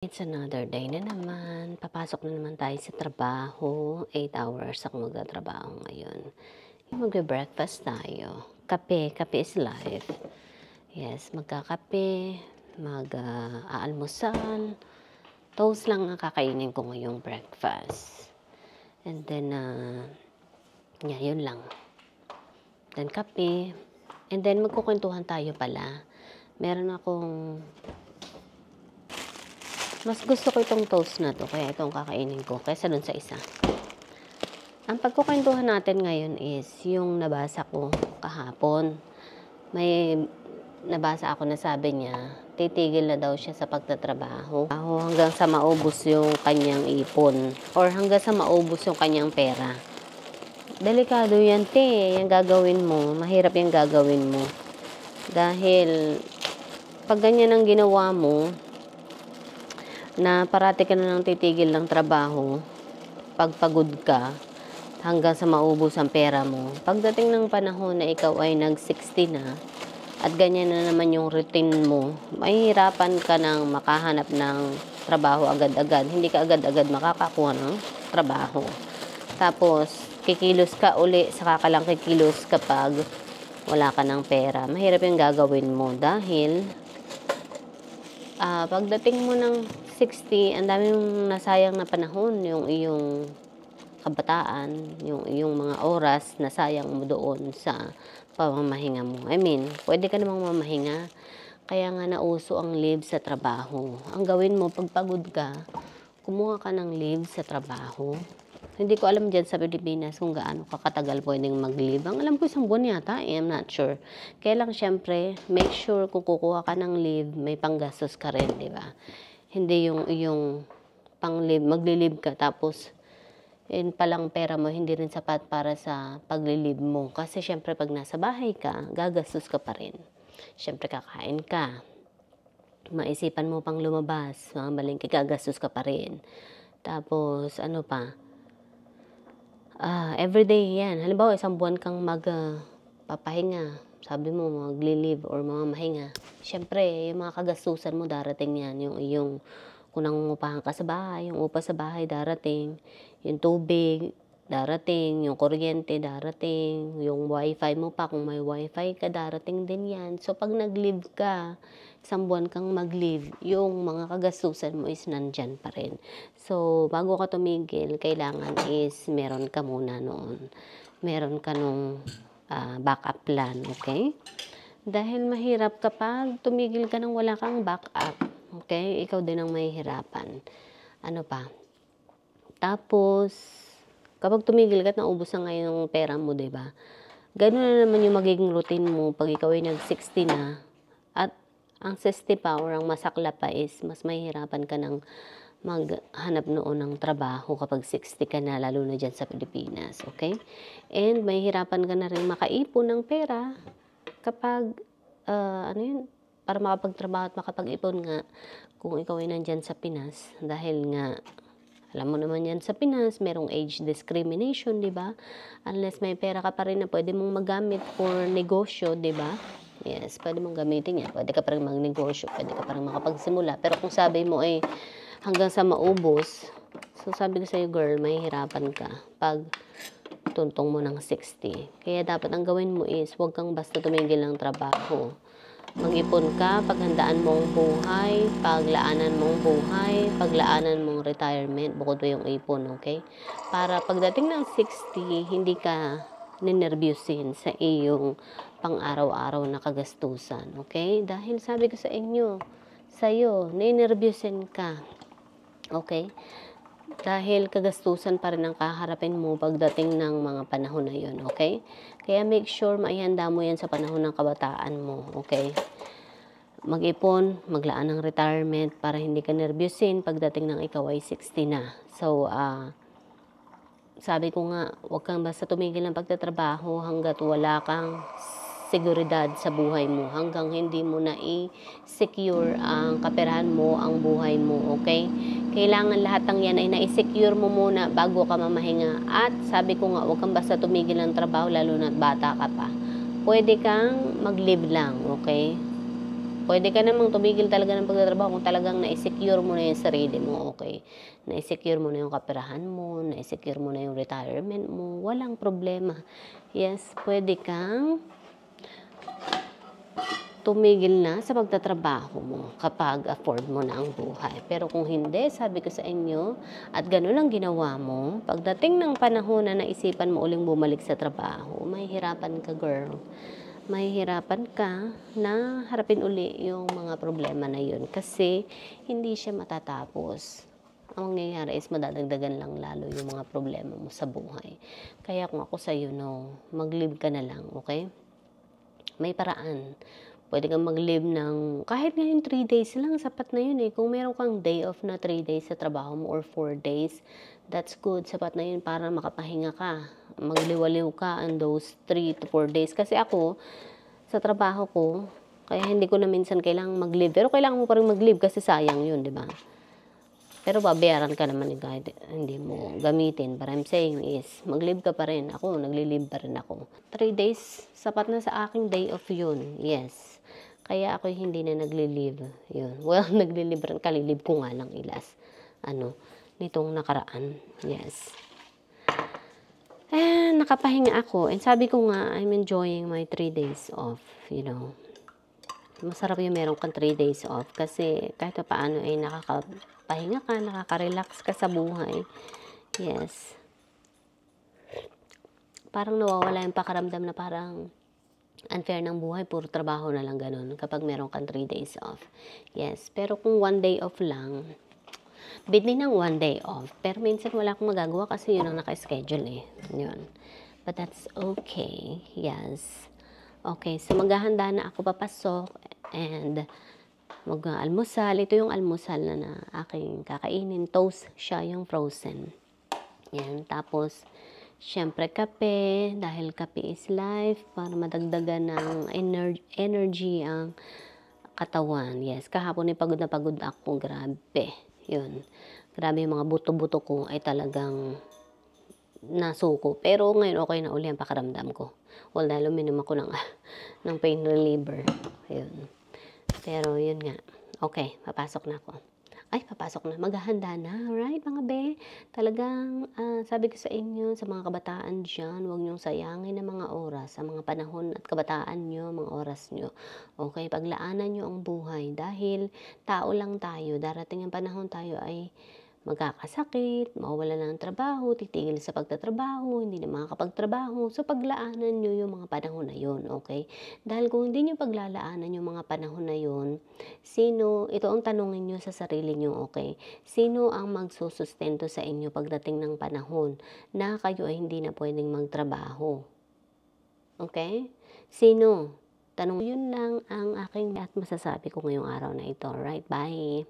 It's another day na naman. Papasok na naman tayo sa trabaho. 8 hours ako magtatrabaho ngayon. Magbe-breakfast tayo. Kape. Kape is life. Yes, magkakape, mag-aalmusal. Toast lang ang kakainin ko ngayong breakfast. And then, yun lang. Then, kape. And then, magkukwentuhan tayo pala. Meron akong mas gusto ko itong toast na to, kaya itong kakainin ko, kaysa dun sa isa. Ang pagkukwentuhan natin ngayon is yung nabasa ko kahapon. May nabasa ako na sabi niya, titigil na daw siya sa pagtatrabaho hanggang sa maubos yung kanyang ipon or hanggang sa maubos yung kanyang pera. Delikado yan, te. Yung gagawin mo, mahirap yung gagawin mo. Dahil pag ganyan ang ginawa mo, na parati ka na lang titigil ng trabaho, pagpagod ka, hanggang sa maubos ang pera mo. Pagdating ng panahon na ikaw ay nag-60 na, at ganyan na naman yung routine mo, mahihirapan ka ng makahanap ng trabaho agad-agad. Hindi ka agad-agad makakakuha ng trabaho. Tapos, kikilos ka uli, saka ka lang kikilos kapag wala ka ng pera. Mahirap yung gagawin mo dahil pagdating mo ng 60, ang dami mong nasayang na panahon, yung iyong kabataan, yung iyong mga oras, nasayang mo doon sa pamamahinga mo. I mean, pwede ka namang mamahinga, kaya nga nauso ang leave sa trabaho. Ang gawin mo, pag pagod ka, kumuha ka ng leave sa trabaho. Hindi ko alam dyan sa Pilipinas kung gaano kakatagal pwedeng mag-leave. Ang alam ko isang buwan yata, I'm not sure. Kaya lang syempre, make sure kung kukuha ka ng leave, may panggastos ka rin, di ba? Hindi yung pang-leave, magli-leave ka tapos yun palang pera mo, hindi rin sapat para sa pagli-leave mo. Kasi syempre pag nasa bahay ka, gagastos ka pa rin. Syempre kakain ka. Maisipan mo pang lumabas, mga malingki, gagastos ka pa rin. Tapos ano pa? Everyday yan. Halimbawa, isang buwan kang magpapahinga. Sabi mo, magli-leave or mamahinga. Siyempre, yung mga kagastusan mo, darating yan. Yung kung nangungupahan ka sa bahay, yung upa sa bahay, darating. Yung tubig, darating. Yung kuryente, darating. Yung wifi mo pa, kung may wifi ka, darating din yan. So, pag nag-leave ka, isang buwan kang mag-leave, yung mga kagastusan mo is nandyan pa rin. So, bago ka tumigil, kailangan is meron ka muna noon. Meron ka nung backup plan, okay? Dahil mahirap kapag tumigil ka nang wala kang backup, okay? Ikaw din ang mahihirapan. Ano pa? Tapos, kapag tumigil ka at naubos na ngayon yung pera mo, diba? Ganun na naman yung magiging routine mo pag ikaw ay nag-60 na. At ang 60 pa or ang masakla pa is mas mahihirapan ka ng maghanap noon ng trabaho kapag 60 ka na, lalo na dyan sa Pilipinas, okay? And mahihirapan ka na rin makaipon ng pera kapag, para makapagtrabaho at makapag-ipon nga kung ikaw ay nandyan sa Pinas. Dahil nga, alam mo naman yan sa Pinas, merong age discrimination, di ba? Unless may pera ka pa rin na pwede mong magamit for negosyo, di ba? Yes, pwede mong gamitin yan. Pwede ka pa rin magnegosyo, pwede ka pa rin makapagsimula. Pero kung sabi mo ay hanggang sa maubos, so sabi ko sa'yo, girl, mahihirapan ka pag tuntong mo ng 60. Kaya dapat ang gawin mo is, huwag kang basta tumigil ng trabaho. Mag-ipon ka, paghandaan mong buhay, paglaanan mong buhay, paglaanan mong retirement, bukod pa yung ipon, okay? Para pagdating ng 60, hindi ka ninervyusin sa iyong pang-araw-araw na kagastusan, okay? Dahil sabi ko sa inyo, sa'yo, ninervyusin ka, okay? Dahil kagastusan pa rin ang kaharapin mo pagdating ng mga panahon na yun, okay? Kaya make sure maihanda mo yan sa panahon ng kabataan mo, okay? Mag-ipon, maglaan ng retirement para hindi ka nervyusin pagdating ng ikaw ay 60 na. So, sabi ko nga, huwag kang basta tumigil ng pagtatrabaho hanggat wala kang seguridad sa buhay mo, hanggang hindi mo na i-secure ang kaperahan mo, ang buhay mo, okay? Kailangan lahat ng yan ay na-secure mo muna bago ka mamahinga. At sabi ko nga, huwag kang basta tumigil ng trabaho, lalo na bata ka pa. Pwede kang mag-leave lang, okay? Puwede ka namang tumigil talaga ng pagtatrabaho kung talagang nai-secure mo na yung sarili mo, okey. Nai-secure mo na yung kaperahan mo, nai-secure mo na yung retirement mo, walang problema. Yes, puwede kang tumigil na sa pagtatrabaho mo kapag afford mo na ang buhay. Pero kung hindi, sabi ko sa inyo, at gano'n ang ginawa mo, pagdating ng panahon na naisipan mo uling bumalik sa trabaho, mahihirapan ka girl. Mahihirapan ka na harapin uli yung mga problema na yun kasi hindi siya matatapos. Ang mangyayari is madadagdagan lang lalo yung mga problema mo sa buhay. Kaya kung ako sa'yo, no, mag-leave ka na lang, okay? May paraan. Puwede kang mag-leave ng kahit ngayon 3 days lang, sapat na yun, eh. Kung meron kang day off na 3 days sa trabaho mo or 4 days, that's good. Sapat na yun para makapahinga ka. Magliwaliw ka on those 3 to 4 days. Kasi ako, sa trabaho ko, kaya hindi ko na minsan kailangang mag-leave. Pero kailangan mo pa rin mag-leave kasi sayang yun, di ba? Pero babayaran ka naman kahit hindi mo gamitin. But I'm saying is, mag-leave ka pa rin. Ako, nagli-leave pa rin ako. 3 days, sapat na sa aking day off yun. Yes. Kaya ako hindi na nagli-leave. Yun. Well, nagli-leave rin. Kalilib ko nga lang ilas. Nitong nakaraan. Yes. Nakapahinga ako. And sabi ko nga, I'm enjoying my 3 days off. Masarap yung meron kang 3 days off kasi kahit pa paano ay nakakapahinga ka, nakaka-relax ka sa buhay. Yes. Parang nawawala yung pakiramdam na parang unfair ng buhay, puro trabaho na lang ganun kapag meron kang 3 days off. Yes, pero kung 1 day off lang, bidin ng 1 day off. Pero minsan wala akong magagawa kasi yun ang naka-schedule eh. Yun. But that's okay. Yes. Okay, so maghahanda na ako papasok and mag-almusal. Ito yung almusal na aking kakainin. Toast siya, yung frozen. Yan. Tapos, syempre kape. Dahil kape is life. Para madagdagan ng energy ang katawan. Yes, kahapon ay pagod na pagod ako. Grabe. Yun. Grabe yung mga buto-buto ko ay talagang nasuko. Pero ngayon okay na uli ang pakiramdam ko. Well, dahil uminom ako ng pain reliever. Ayun. Pero yun nga. Okay, papasok na ako. Ay, papasok na. Maghahanda na. Alright, mga be. Talagang, sabi ko sa inyo, sa mga kabataan dyan, huwag niyong sayangin ang mga oras, sa mga panahon at kabataan niyo, mga oras niyo. Okay, paglaanan niyo ang buhay. Dahil tao lang tayo. Darating ang panahon tayo ay magkakasakit, mawawalan ng trabaho, titigil sa pagtatrabaho, hindi na makakapagtrabaho. So, paglaanan nyo yung mga panahon na yun, okay? Dahil kung hindi nyo paglalaanan yung mga panahon na yun, ito ang tanongin nyo sa sarili nyo, okay? Sino ang magsusustento sa inyo pagdating ng panahon na kayo ay hindi na pwedeng magtrabaho? Okay? Sino? Tanong, yun lang ang aking at masasabi ko ngayong araw na ito. Right? Bye!